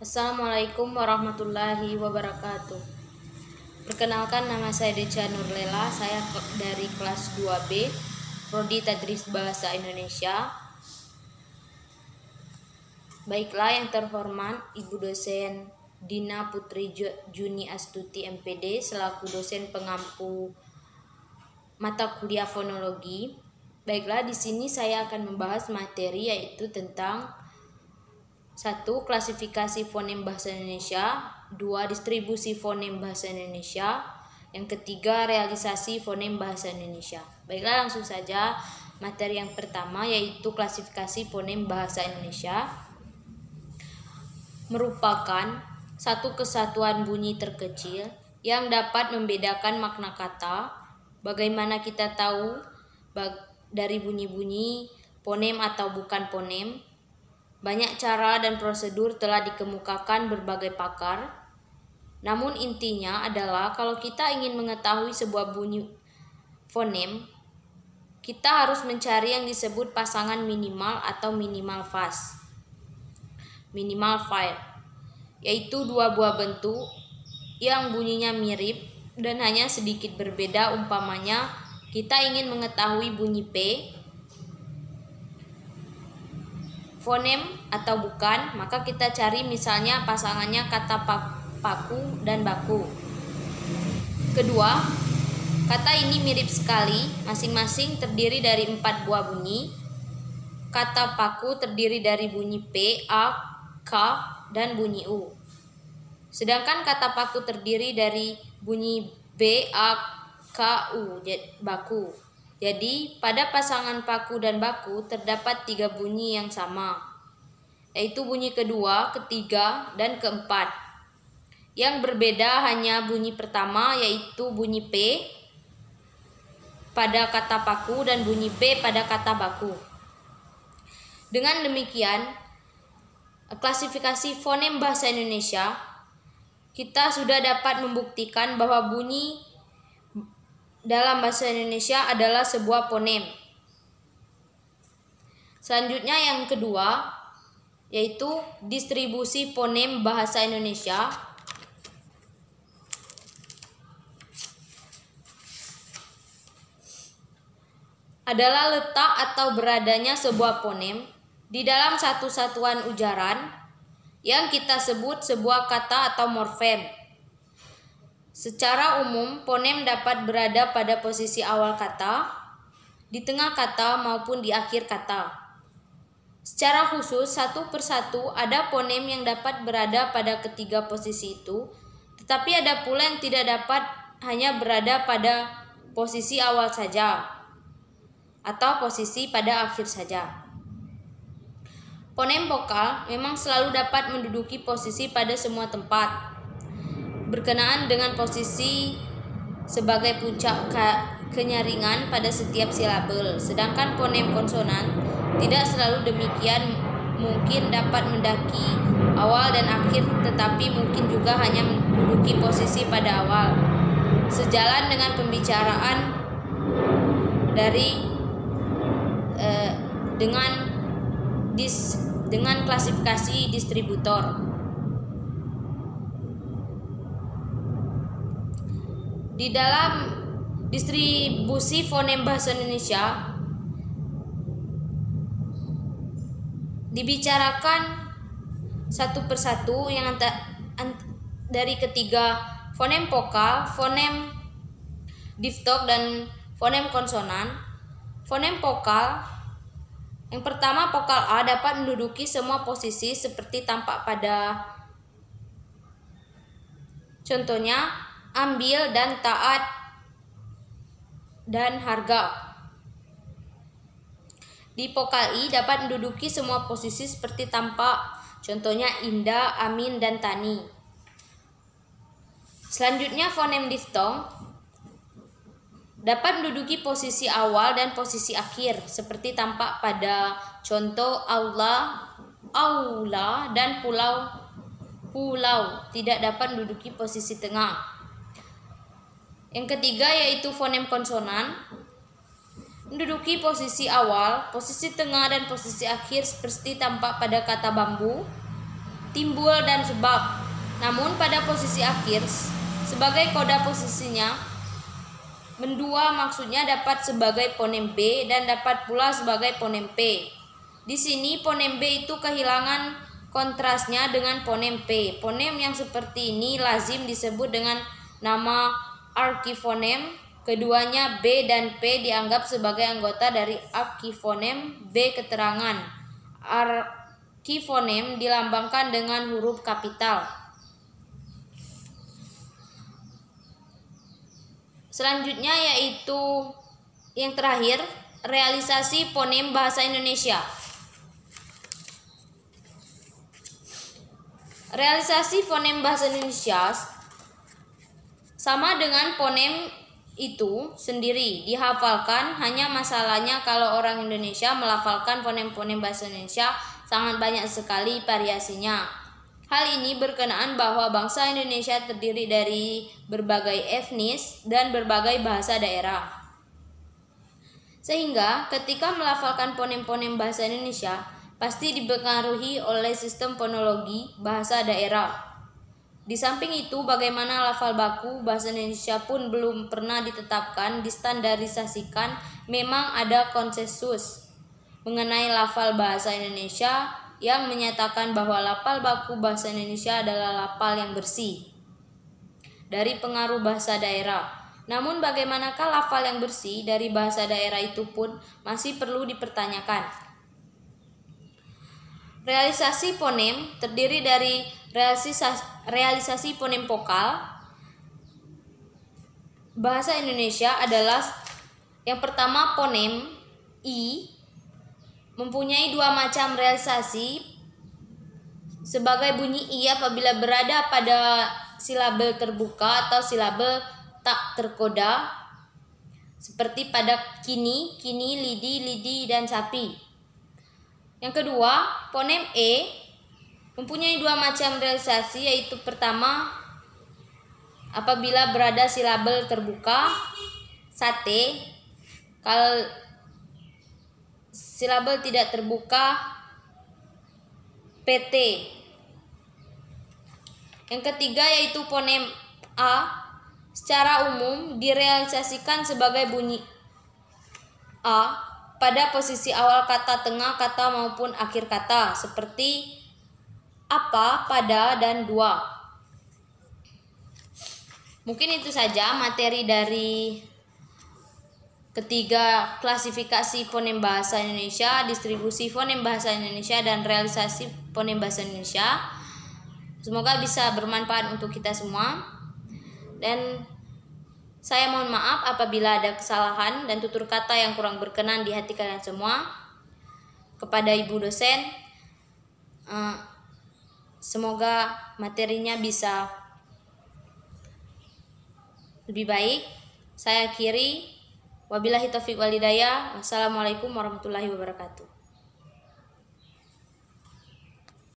Assalamualaikum warahmatullahi wabarakatuh. Perkenalkan, nama saya Deca Nurlela. Saya dari kelas 2B, Prodi Tadris Bahasa Indonesia. Baiklah, yang terhormat Ibu dosen Dina Putri Juni Astuti MPD selaku dosen pengampu mata kuliah fonologi. Baiklah, di sini saya akan membahas materi yaitu tentang 1. Klasifikasi fonem bahasa Indonesia. 2. Distribusi fonem bahasa Indonesia. Yang ketiga, realisasi fonem bahasa Indonesia. Baiklah, langsung saja materi yang pertama yaitu klasifikasi fonem bahasa Indonesia. Merupakan satu kesatuan bunyi terkecil yang dapat membedakan makna kata. Bagaimana kita tahu dari bunyi-bunyi fonem atau bukan fonem? Banyak cara dan prosedur telah dikemukakan berbagai pakar. Namun intinya adalah kalau kita ingin mengetahui sebuah bunyi fonem, kita harus mencari yang disebut pasangan minimal atau minimal faz. Minimal file, yaitu dua buah bentuk yang bunyinya mirip dan hanya sedikit berbeda. Umpamanya kita ingin mengetahui bunyi P, fonem atau bukan, maka kita cari misalnya pasangannya kata paku dan baku. Kedua, kata ini mirip sekali, masing-masing terdiri dari 4 buah bunyi. Kata paku terdiri dari bunyi P, A, K, dan bunyi U. Sedangkan kata paku terdiri dari bunyi B, A, K, U, baku. Jadi, pada pasangan paku dan baku terdapat 3 bunyi yang sama, yaitu bunyi kedua, ketiga, dan keempat. Yang berbeda hanya bunyi pertama, yaitu bunyi P pada kata paku dan bunyi B pada kata baku. Dengan demikian, klasifikasi fonem bahasa Indonesia, kita sudah dapat membuktikan bahwa bunyi dalam bahasa Indonesia adalah sebuah fonem. Selanjutnya yang kedua yaitu distribusi fonem bahasa Indonesia. Adalah letak atau beradanya sebuah fonem di dalam satu satuan ujaran yang kita sebut sebuah kata atau morfem. Secara umum, fonem dapat berada pada posisi awal kata, di tengah kata maupun di akhir kata. Secara khusus, satu persatu ada fonem yang dapat berada pada ketiga posisi itu, tetapi ada pula yang tidak dapat hanya berada pada posisi awal saja atau posisi pada akhir saja. Fonem vokal memang selalu dapat menduduki posisi pada semua tempat, berkenaan dengan posisi sebagai puncak kenyaringan pada setiap silabel. Sedangkan fonem konsonan tidak selalu demikian, mungkin dapat mendaki awal dan akhir, tetapi mungkin juga hanya menduduki posisi pada awal. Sejalan dengan pembicaraan dengan klasifikasi distributor. Di dalam distribusi fonem bahasa Indonesia dibicarakan satu persatu yang dari ketiga fonem vokal, fonem diftong, dan fonem konsonan. Fonem vokal yang pertama, vokal A dapat menduduki semua posisi seperti tampak pada contohnya ambil dan taat dan harga. Di vokal I dapat menduduki semua posisi seperti tampak contohnya indah, amin, dan tani. Selanjutnya fonem diftong dapat menduduki posisi awal dan posisi akhir seperti tampak pada contoh Allah, aula, dan pulau, tidak dapat menduduki posisi tengah. Yang ketiga yaitu fonem konsonan menduduki posisi awal, posisi tengah, dan posisi akhir seperti tampak pada kata bambu, timbul, dan sebab. Namun pada posisi akhir sebagai koda posisinya mendua, maksudnya dapat sebagai ponem B dan dapat pula sebagai ponem P. Di sini ponem B itu kehilangan kontrasnya dengan ponem P. Ponem yang seperti ini lazim disebut dengan nama arkifonem. Keduanya B dan P dianggap sebagai anggota dari arkifonem B keterangan. Arkifonem dilambangkan dengan huruf kapital. Selanjutnya yaitu yang terakhir, realisasi ponem bahasa Indonesia. Realisasi fonem bahasa Indonesia sama dengan ponem itu sendiri dihafalkan, hanya masalahnya kalau orang Indonesia melafalkan fonem-fonem bahasa Indonesia sangat banyak sekali variasinya. Hal ini berkenaan bahwa bangsa Indonesia terdiri dari berbagai etnis dan berbagai bahasa daerah. Sehingga ketika melafalkan fonem-fonem bahasa Indonesia pasti dipengaruhi oleh sistem fonologi bahasa daerah. Di samping itu, bagaimana lafal baku bahasa Indonesia pun belum pernah ditetapkan, distandarisasikan. Memang ada konsensus mengenai lafal bahasa Indonesia yang menyatakan bahwa lafal baku bahasa Indonesia adalah lafal yang bersih dari pengaruh bahasa daerah. Namun bagaimanakah lafal yang bersih dari bahasa daerah itu pun masih perlu dipertanyakan. Realisasi ponem terdiri dari realisasi ponem vokal bahasa Indonesia adalah yang pertama ponem I mempunyai dua macam realisasi sebagai bunyi I apabila berada pada silabel terbuka atau silabel tak terkoda seperti pada kini, lidi, dan sapi. Yang kedua, ponem E mempunyai dua macam realisasi, yaitu pertama apabila berada silabel terbuka sate, kalau silabel tidak terbuka PT. Yang ketiga yaitu ponem A secara umum direalisasikan sebagai bunyi A pada posisi awal kata, tengah kata maupun akhir kata seperti apa, pada, dan dua. Mungkin itu saja materi dari ketiga klasifikasi fonem bahasa Indonesia, distribusi fonem bahasa Indonesia, dan realisasi fonem bahasa Indonesia. Semoga bisa bermanfaat untuk kita semua. Dan saya mohon maaf apabila ada kesalahan dan tutur kata yang kurang berkenan di hati kalian semua. Kepada Ibu dosen, semoga materinya bisa lebih baik. Saya akhiri. Wabillahi taufiq wal hidayah. Wassalamualaikum warahmatullahi wabarakatuh.